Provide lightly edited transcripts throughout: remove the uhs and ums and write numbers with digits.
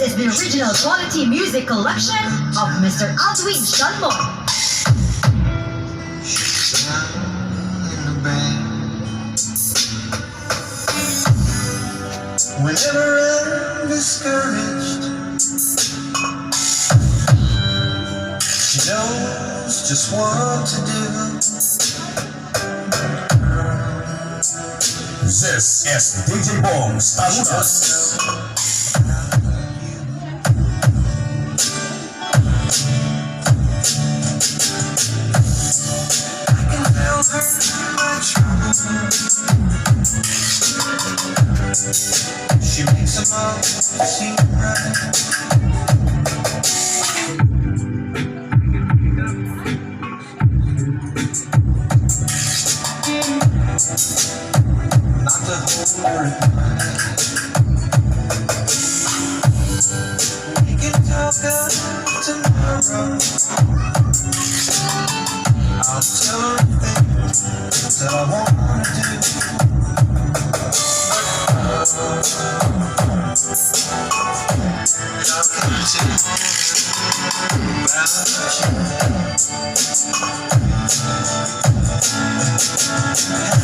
This is the original quality music collection of Mr. Aldwin Shanmore. Whenever I'm discouraged, she knows just what to do. This is DJ Bongs Talunas. I can tell her my troubles. She makes them all seem right. Not to hold her in mind. We can talk about tomorrow. I'll tell her things that I want to do.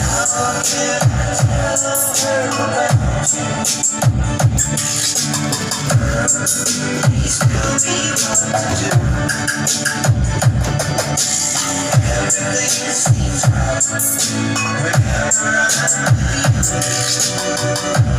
How can I tell her about you? Please tell me what to do. Everything seems right whenever I'm with you.